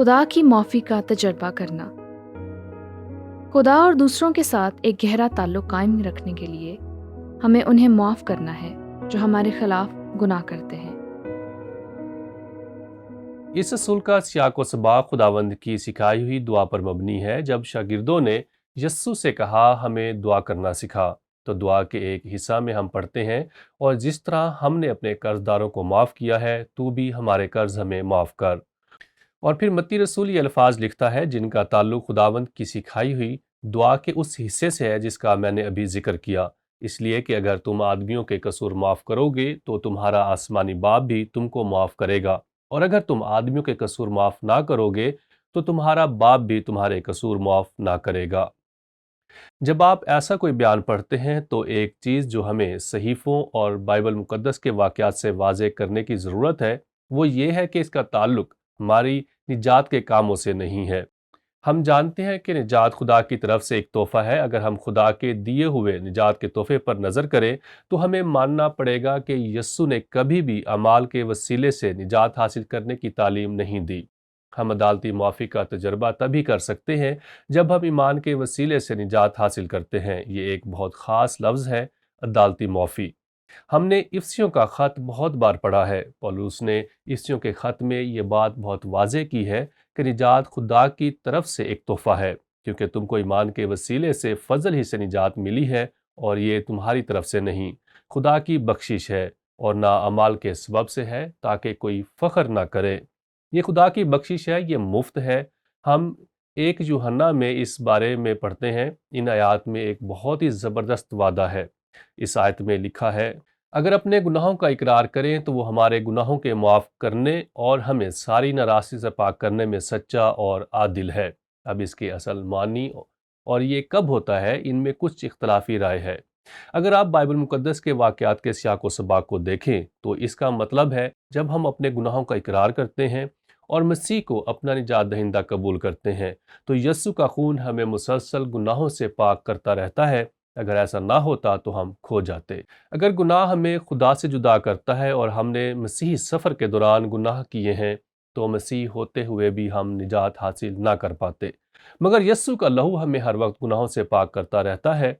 خدا کی معافی کا تجربہ کرنا۔ خدا اور دوسروں کے ساتھ ایک گہرا تعلق قائم رکھنے کے لیے ہمیں انہیں معاف کرنا ہے جو ہمارے خلاف گناہ کرتے ہیں۔ اس اصول کا سیاق و سباق خداوند کی سکھائی ہوئی دعا پر مبنی ہے۔ جب شاگردوں نے یسوع سے کہا ہمیں دعا کرنا سکھا، تو دعا کے ایک حصہ میں ہم پڑھتے ہیں، اور جس طرح ہم نے اپنے قرض داروں کو معاف کیا ہے تو بھی ہمارے قرض ہمیں معاف کر۔ اور پھر متی رسول یہ الفاظ لکھتا ہے جن کا تعلق خداوند کی سکھائی ہوئی دعا کے اس حصے سے ہے جس کا میں نے ابھی ذکر کیا، اس لیے کہ اگر تم آدمیوں کے قصور معاف کرو گے تو تمہارا آسمانی باپ بھی تم کو معاف کرے گا، اور اگر تم آدمیوں کے قصور معاف نہ کرو گے تو تمہارا باپ بھی تمہارے قصور معاف نہ کرے گا۔ جب آپ ایسا کوئی بیان پڑھتے ہیں تو ایک چیز جو ہمیں صحیفوں اور بائبل مقدس کے واقعات سے واضح کرنے کی ضرورت ہے وہ یہ ہے کہ اس کا تعلق ہماری نجات کے کاموں سے نہیں ہے۔ ہم جانتے ہیں کہ نجات خدا کی طرف سے ایک تحفہ ہے۔ اگر ہم خدا کے دیے ہوئے نجات کے تحفے پر نظر کریں تو ہمیں ماننا پڑے گا کہ یسوع نے کبھی بھی اعمال کے وسیلے سے نجات حاصل کرنے کی تعلیم نہیں دی۔ ہم عدالتی معافی کا تجربہ تبھی کر سکتے ہیں جب ہم ایمان کے وسیلے سے نجات حاصل کرتے ہیں۔ یہ ایک بہت خاص لفظ ہے، عدالتی معافی۔ ہم نے افسیوں کا خط بہت بار پڑھا ہے۔ پولس نے افسیوں کے خط میں یہ بات بہت واضح کی ہے کہ نجات خدا کی طرف سے ایک تحفہ ہے، کیونکہ تم کو ایمان کے وسیلے سے فضل ہی سے نجات ملی ہے، اور یہ تمہاری طرف سے نہیں، خدا کی بخشش ہے، اور نہ اعمال کے سبب سے ہے تاکہ کوئی فخر نہ کرے۔ یہ خدا کی بخشش ہے، یہ مفت ہے۔ ہم 1 یوحنا میں اس بارے میں پڑھتے ہیں۔ ان آیات میں ایک بہت ہی زبردست وعدہ ہے۔ اس آیت میں لکھا ہے، اگر اپنے گناہوں کا اقرار کریں تو وہ ہمارے گناہوں کے معاف کرنے اور ہمیں ساری ناراستی سے پاک کرنے میں سچا اور عادل ہے۔ اب اس کے اصل معنی اور یہ کب ہوتا ہے، ان میں کچھ اختلافی رائے ہے۔ اگر آپ بائبل مقدس کے واقعات کے سیاق و سباق کو دیکھیں تو اس کا مطلب ہے جب ہم اپنے گناہوں کا اقرار کرتے ہیں اور مسیح کو اپنا نجات دہندہ قبول کرتے ہیں تو یسوع کا خون ہمیں مسلسل گناہوں سے پاک کرتا رہتا ہے۔ اگر ایسا نہ ہوتا تو ہم کھو جاتے۔ اگر گناہ ہمیں خدا سے جدا کرتا ہے اور ہم نے مسیحی سفر کے دوران گناہ کیے ہیں تو مسیح ہوتے ہوئے بھی ہم نجات حاصل نہ کر پاتے، مگر یسوع کا لہو ہمیں ہر وقت گناہوں سے پاک کرتا رہتا ہے۔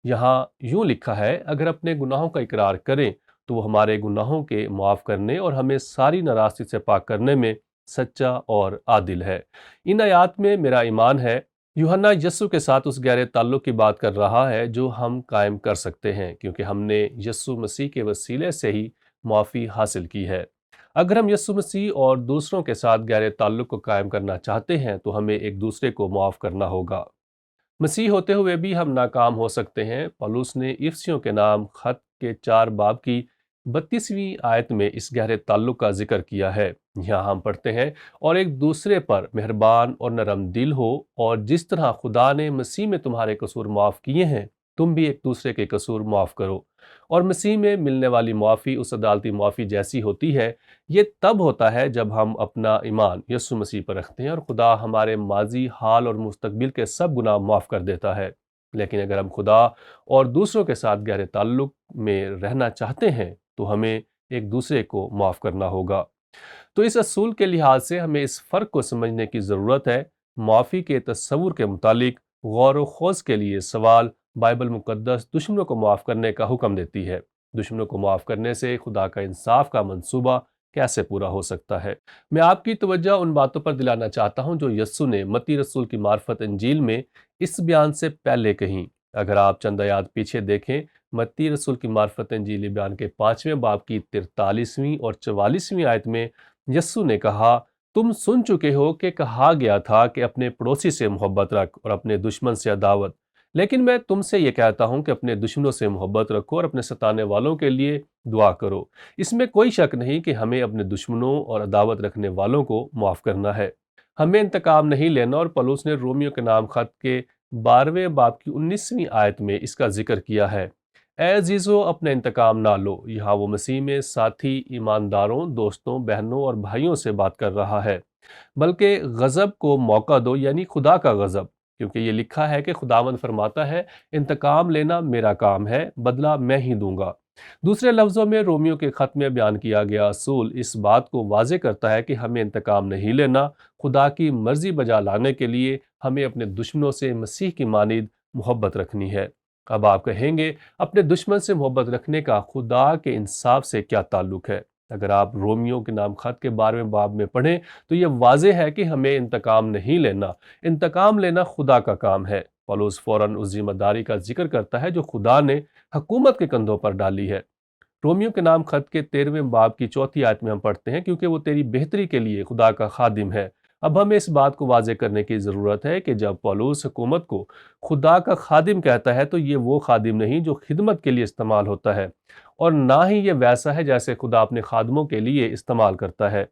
یہاں یوں لکھا ہے، اگر اپنے گناہوں کا اقرار کریں تو وہ ہمارے گناہوں کے معاف کرنے اور ہمیں ساری ناراستی سے پاک کرنے میں سچا اور عادل ہے۔ ان آیات میں میرا ایمان ہے یوحنا یسوع کے ساتھ اس گہرے تعلق کی بات کر رہا ہے جو ہم قائم کر سکتے ہیں، کیونکہ ہم نے یسوع مسیح کے وسیلے سے ہی معافی حاصل کی ہے۔ اگر ہم یسوع مسیح اور دوسروں کے ساتھ گہرے تعلق کو قائم کرنا چاہتے ہیں تو ہمیں ایک دوسرے کو معاف کرنا ہوگا۔ مسیح ہوتے ہوئے بھی ہم ناکام ہو سکتے ہیں۔ پولس نے افسیوں کے نام خط کے 4 باب کی 32ویں آیت میں اس گہرے تعلق کا ذکر کیا ہے۔ یہاں ہم پڑھتے ہیں، اور ایک دوسرے پر مہربان اور نرم دل ہو، اور جس طرح خدا نے مسیح میں تمہارے قصور معاف کیے ہیں تم بھی ایک دوسرے کے قصور معاف کرو۔ اور مسیح میں ملنے والی معافی اس عدالتی معافی جیسی ہوتی ہے۔ یہ تب ہوتا ہے جب ہم اپنا ایمان یسوع مسیح پر رکھتے ہیں اور خدا ہمارے ماضی، حال اور مستقبل کے سب گناہ معاف کر دیتا ہے۔ لیکن اگر ہم خدا اور دوسروں کے ساتھ گہرے تعلق میں رہنا چاہتے ہیں تو ہمیں ایک دوسرے کو معاف کرنا ہوگا۔ تو اس اصول کے لحاظ سے ہمیں اس فرق کو سمجھنے کی ضرورت ہے۔ معافی کے تصور کے متعلق غور و خوض کے لیے سوال، بائبل مقدس دشمنوں کو معاف کرنے کا حکم دیتی ہے۔ دشمنوں کو معاف کرنے سے خدا کا انصاف کا منصوبہ کیسے پورا ہو سکتا ہے؟ میں آپ کی توجہ ان باتوں پر دلانا چاہتا ہوں جو یسوع نے متی رسول کی معرفت انجیل میں اس بیان سے پہلے کہیں۔ اگر آپ چند آیات پیچھے دیکھیں، متی رسول کی معرفت انجیلی بیان کے 5ویں باب کی 43ویں اور 44ویں آیت میں یسوع نے کہا، تم سن چکے ہو کہ کہا گیا تھا کہ اپنے پڑوسی سے محبت رکھ اور اپنے دشمن سے عداوت، لیکن میں تم سے یہ کہتا ہوں کہ اپنے دشمنوں سے محبت رکھو اور اپنے ستانے والوں کے لیے دعا کرو۔ اس میں کوئی شک نہیں کہ ہمیں اپنے دشمنوں اور عداوت رکھنے والوں کو معاف کرنا ہے۔ ہمیں انتقام نہیں لینا، اور پولس نے رومیو کے نام خط کے 12ویں باب کی 19ویں آیت میں اس کا ذکر کیا ہے۔ اے عزیزو، اپنے انتقام نہ لو۔ یہاں وہ مسیح میں ساتھی ایمانداروں، دوستوں، بہنوں اور بھائیوں سے بات کر رہا ہے، بلکہ غضب کو موقع دو، یعنی خدا کا غضب، کیونکہ یہ لکھا ہے کہ خداوند فرماتا ہے، انتقام لینا میرا کام ہے، بدلہ میں ہی دوں گا۔ دوسرے لفظوں میں رومیو کے خط میں بیان کیا گیا اصول اس بات کو واضح کرتا ہے کہ ہمیں انتقام نہیں لینا، خدا کی مرضی بجا لانے کے لیے ہمیں اپنے دشمنوں سے مسیح کی مانند محبت رکھنی ہے۔ اب آپ کہیں گے اپنے دشمن سے محبت رکھنے کا خدا کے انصاف سے کیا تعلق ہے؟ اگر آپ رومیو کے نام خط کے بارے میں باب میں پڑھیں تو یہ واضح ہے کہ ہمیں انتقام نہیں لینا، انتقام لینا خدا کا کام ہے۔ پولس فوراً اس ذمہ داری کا ذکر کرتا ہے جو خدا نے حکومت کے کندھوں پر ڈالی ہے۔ رومیو کے نام خط کے 13ویں باب کی 4 آیت میں ہم پڑھتے ہیں، کیونکہ وہ تیری بہتری کے لیے خدا کا خادم ہے۔ اب ہمیں اس بات کو واضح کرنے کی ضرورت ہے کہ جب پولس حکومت کو خدا کا خادم کہتا ہے تو یہ وہ خادم نہیں جو خدمت کے لیے استعمال ہوتا ہے، اور نہ ہی یہ ویسا ہے جیسے خدا اپنے خادموں کے لیے استعمال کرتا ہے،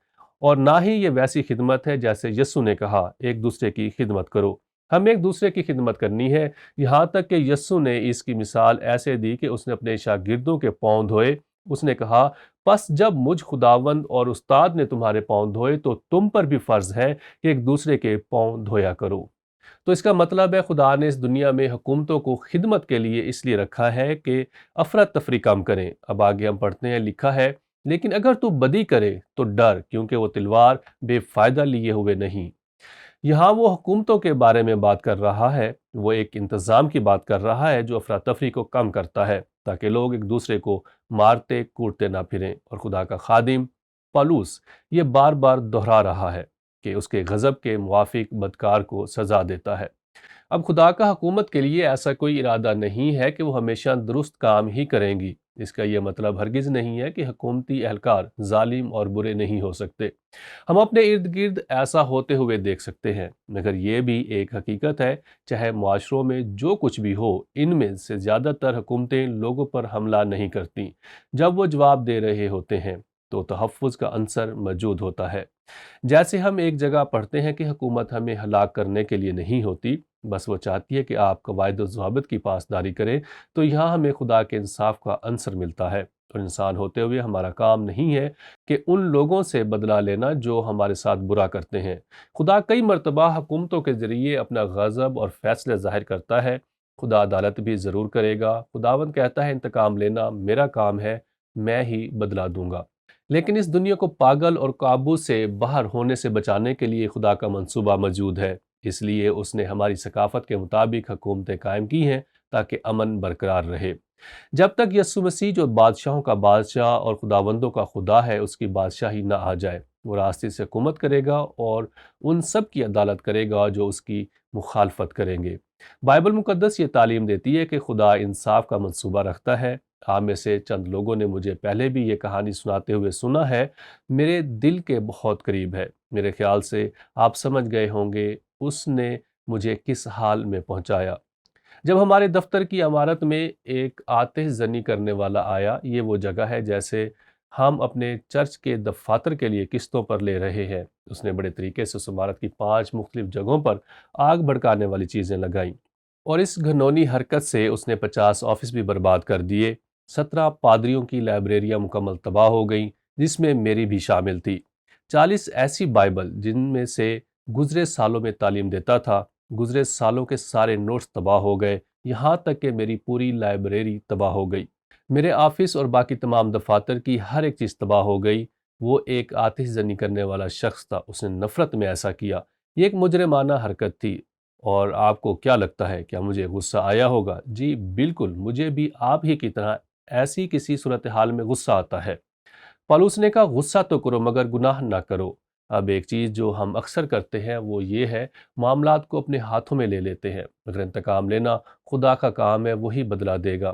اور نہ ہی یہ ویسی خدمت ہے جیسے یسوع نے کہا ایک دوسرے کی خدمت کرو۔ ہم ایک دوسرے کی خدمت کرنی ہے، یہاں تک کہ یسوع نے اس کی مثال ایسے دی کہ اس نے اپنے شاگردوں کے پاؤں دھوئے۔ اس نے کہا پس جب مجھ خداوند اور استاد نے تمہارے پاؤں دھوئے تو تم پر بھی فرض ہے کہ ایک دوسرے کے پاؤں دھویا کرو۔ تو اس کا مطلب ہے خدا نے اس دنیا میں حکومتوں کو خدمت کے لیے اس لیے رکھا ہے کہ افراتفری کم کریں۔ اب آگے ہم پڑھتے ہیں، لکھا ہے لیکن اگر تو بدی کرے تو ڈر، کیونکہ وہ تلوار بے فائدہ لیے ہوئے نہیں۔ یہاں وہ حکومتوں کے بارے میں بات کر رہا ہے، وہ ایک انتظام کی بات کر رہا ہے جو افراتفری کو کم کرتا ہے تاکہ لوگ ایک دوسرے کو مارتے کوڑتے نہ پھریں، اور خدا کا خادم پالوس یہ بار بار دہرا رہا ہے کہ اس کے غضب کے موافق بدکار کو سزا دیتا ہے۔ اب خدا کا حکومت کے لیے ایسا کوئی ارادہ نہیں ہے کہ وہ ہمیشہ درست کام ہی کریں گی۔ اس کا یہ مطلب ہرگز نہیں ہے کہ حکومتی اہلکار ظالم اور برے نہیں ہو سکتے۔ ہم اپنے ارد گرد ایسا ہوتے ہوئے دیکھ سکتے ہیں، مگر یہ بھی ایک حقیقت ہے چاہے معاشروں میں جو کچھ بھی ہو، ان میں سے زیادہ تر حکومتیں لوگوں پر حملہ نہیں کرتیں۔ جب وہ جواب دے رہے ہوتے ہیں تو تحفظ کا عنصر موجود ہوتا ہے۔ جیسے ہم ایک جگہ پڑھتے ہیں کہ حکومت ہمیں ہلاک کرنے کے لیے نہیں ہوتی، بس وہ چاہتی ہے کہ آپ قواعد و ضوابط کی پاسداری کریں، تو یہاں ہمیں خدا کے انصاف کا عنصر ملتا ہے، اور انسان ہوتے ہوئے ہمارا کام نہیں ہے کہ ان لوگوں سے بدلہ لینا جو ہمارے ساتھ برا کرتے ہیں۔ خدا کئی مرتبہ حکومتوں کے ذریعے اپنا غضب اور فیصلے ظاہر کرتا ہے۔ خدا عدالت بھی ضرور کرے گا۔ خداوند کہتا ہے انتقام لینا میرا کام ہے، میں ہی بدلہ دوں گا۔ لیکن اس دنیا کو پاگل اور قابو سے باہر ہونے سے بچانے کے لیے خدا کا منصوبہ موجود ہے۔ اس لیے اس نے ہماری ثقافت کے مطابق حکومتیں قائم کی ہیں تاکہ امن برقرار رہے۔ جب تک یسوع مسیح جو بادشاہوں کا بادشاہ اور خداوندوں کا خدا ہے اس کی بادشاہی نہ آ جائے، وہ راستے سے حکومت کرے گا اور ان سب کی عدالت کرے گا جو اس کی مخالفت کریں گے۔ بائبل مقدس یہ تعلیم دیتی ہے کہ خدا انصاف کا منصوبہ رکھتا ہے۔ آپ میں سے چند لوگوں نے مجھے پہلے بھی یہ کہانی سناتے ہوئے سنا ہے، میرے دل کے بہت قریب ہے۔ میرے خیال سے آپ سمجھ گئے ہوں گے اس نے مجھے کس حال میں پہنچایا۔ جب ہمارے دفتر کی عمارت میں ایک آتش زنی کرنے والا آیا، یہ وہ جگہ ہے جیسے ہم اپنے چرچ کے دفاتر کے لیے قسطوں پر لے رہے ہیں۔ اس نے بڑے طریقے سے اس عمارت کی 5 مختلف جگہوں پر آگ بھڑکانے والی چیزیں لگائیں، اور اس گھنونی حرکت سے اس نے 50 آفس بھی برباد کر دیے۔ 17 پادریوں کی لائبریریاں مکمل تباہ ہو گئیں، جس میں میری بھی شامل تھی۔ 40 ایسی بائبل جن میں سے گزرے سالوں میں تعلیم دیتا تھا، گزرے سالوں کے سارے نوٹس تباہ ہو گئے، یہاں تک کہ میری پوری لائبریری تباہ ہو گئی۔ میرے آفس اور باقی تمام دفاتر کی ہر ایک چیز تباہ ہو گئی۔ وہ ایک آتش زنی کرنے والا شخص تھا، اس نے نفرت میں ایسا کیا۔ یہ ایک مجرمانہ حرکت تھی۔ اور آپ کو کیا لگتا ہے، کیا مجھے غصہ آیا ہوگا؟ جی بالکل، مجھے بھی آپ ہی کی طرح ایسی کسی صورتحال میں غصہ آتا ہے۔ پالوس نے کہا غصہ تو کرو مگر گناہ نہ کرو۔ اب ایک چیز جو ہم اکثر کرتے ہیں وہ یہ ہے، معاملات کو اپنے ہاتھوں میں لے لیتے ہیں، مگر انتقام لینا خدا کا کام ہے، وہی بدلہ دے گا۔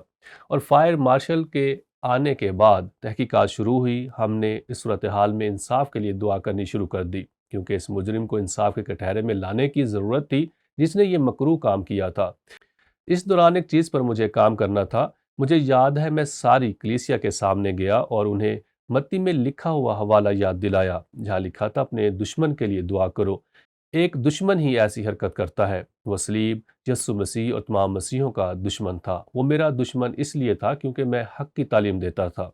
اور فائر مارشل کے آنے کے بعد تحقیقات شروع ہوئی۔ ہم نے اس صورتحال میں انصاف کے لیے دعا کرنی شروع کر دی، کیونکہ اس مجرم کو انصاف کے کٹہرے میں لانے کی ضرورت تھی جس نے یہ مکروہ کام کیا تھا۔ اس دوران ایک چیز پر مجھے کام کرنا تھا۔ مجھے یاد ہے میں ساری کلیسیا کے سامنے گیا اور انہیں متی میں لکھا ہوا حوالہ یاد دلایا، جہاں لکھا تھا اپنے دشمن کے لیے دعا کرو۔ ایک دشمن ہی ایسی حرکت کرتا ہے۔ وہ صلیب، یسوع مسیح اور تمام مسیحوں کا دشمن تھا۔ وہ میرا دشمن اس لیے تھا کیونکہ میں حق کی تعلیم دیتا تھا۔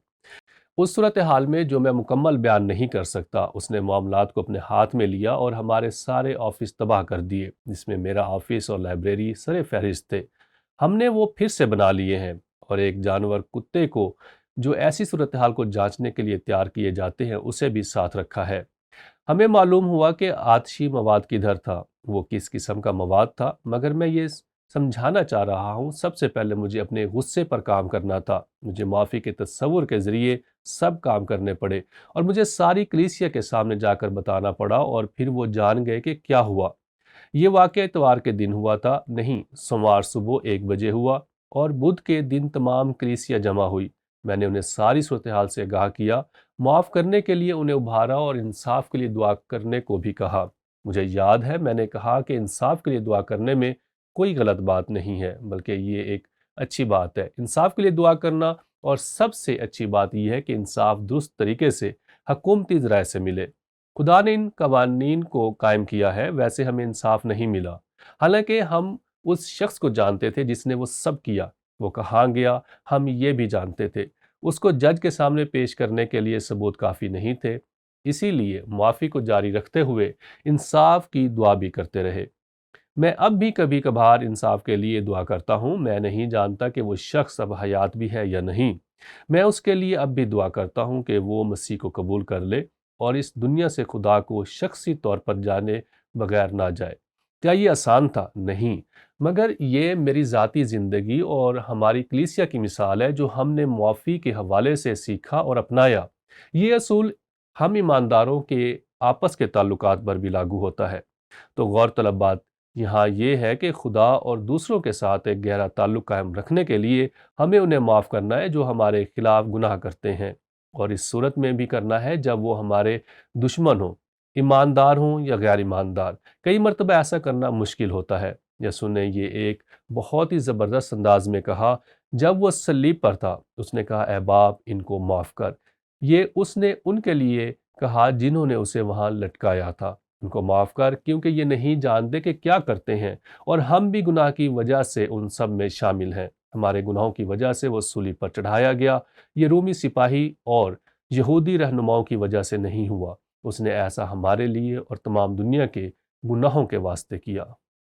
اس صورتحال میں جو میں مکمل بیان نہیں کر سکتا، اس نے معاملات کو اپنے ہاتھ میں لیا اور ہمارے سارے آفس تباہ کر دیے، جس میں میرا آفس اور لائبریری سر فہرست تھے۔ ہم نے وہ پھر سے بنا لیے ہیں، اور ایک جانور کتے کو جو ایسی صورتحال کو جانچنے کے لیے تیار کیے جاتے ہیں اسے بھی ساتھ رکھا ہے۔ ہمیں معلوم ہوا کہ آتشی مواد کدھر تھا، وہ کس قسم کا مواد تھا، مگر میں یہ سمجھانا چاہ رہا ہوں سب سے پہلے مجھے اپنے غصے پر کام کرنا تھا۔ مجھے معافی کے تصور کے ذریعے سب کام کرنے پڑے اور مجھے ساری کلیسیا کے سامنے جا کر بتانا پڑا، اور پھر وہ جان گئے کہ کیا ہوا۔ یہ واقعہ اتوار کے دن ہوا تھا، نہیں، سوموار صبح 1 بجے ہوا، اور بدھ کے دن تمام کلیسیا جمع ہوئی۔ میں نے انہیں ساری صورتحال سے آگاہ کیا، معاف کرنے کے لیے انہیں ابھارا اور انصاف کے لیے دعا کرنے کو بھی کہا۔ مجھے یاد ہے میں نے کہا کہ انصاف کے لیے دعا کرنے میں کوئی غلط بات نہیں ہے، بلکہ یہ ایک اچھی بات ہے۔ انصاف کے لیے دعا کرنا، اور سب سے اچھی بات یہ ہے کہ انصاف درست طریقے سے حکومتی ذرائع سے ملے۔ خدا نے ان قوانین کو قائم کیا ہے، ویسے ہمیں انصاف نہیں ملا، حالانکہ ہم اس شخص کو جانتے تھے جس نے وہ سب کیا۔ وہ کہاں گیا ہم یہ بھی جانتے تھے۔ اس کو جج کے سامنے پیش کرنے کے لیے ثبوت کافی نہیں تھے، اسی لیے معافی کو جاری رکھتے ہوئے انصاف کی دعا بھی کرتے رہے۔ میں اب بھی کبھی کبھار انصاف کے لیے دعا کرتا ہوں۔ میں نہیں جانتا کہ وہ شخص اب حیات بھی ہے یا نہیں۔ میں اس کے لیے اب بھی دعا کرتا ہوں کہ وہ مسیح کو قبول کر لے اور اس دنیا سے خدا کو شخصی طور پر جانے بغیر نہ جائے۔ کیا یہ آسان تھا؟ نہیں، مگر یہ میری ذاتی زندگی اور ہماری کلیسیا کی مثال ہے جو ہم نے معافی کے حوالے سے سیکھا اور اپنایا۔ یہ اصول ہم ایمانداروں کے آپس کے تعلقات پر بھی لاگو ہوتا ہے۔ تو غور طلب بات یہاں یہ ہے کہ خدا اور دوسروں کے ساتھ ایک گہرا تعلق قائم رکھنے کے لیے ہمیں انہیں معاف کرنا ہے جو ہمارے خلاف گناہ کرتے ہیں، اور اس صورت میں بھی کرنا ہے جب وہ ہمارے دشمن ہوں، ایماندار ہوں یا غیر ایماندار۔ کئی مرتبہ ایسا کرنا مشکل ہوتا ہے۔ یسوع نے یہ ایک بہت ہی زبردست انداز میں کہا جب وہ صلیب پر تھا۔ اس نے کہا، اے باپ، ان کو معاف کر۔ یہ اس نے ان کے لیے کہا جنہوں نے اسے وہاں لٹکایا تھا۔ ان کو معاف کر، کیونکہ یہ نہیں جانتے کہ کیا کرتے ہیں۔ اور ہم بھی گناہ کی وجہ سے ان سب میں شامل ہیں۔ ہمارے گناہوں کی وجہ سے وہ صلیب پر چڑھایا گیا۔ یہ رومی سپاہی اور یہودی رہنماؤں کی وجہ سے نہیں ہوا۔ اس نے ایسا ہمارے لیے اور تمام دنیا کے گناہوں کے واسطے کیا۔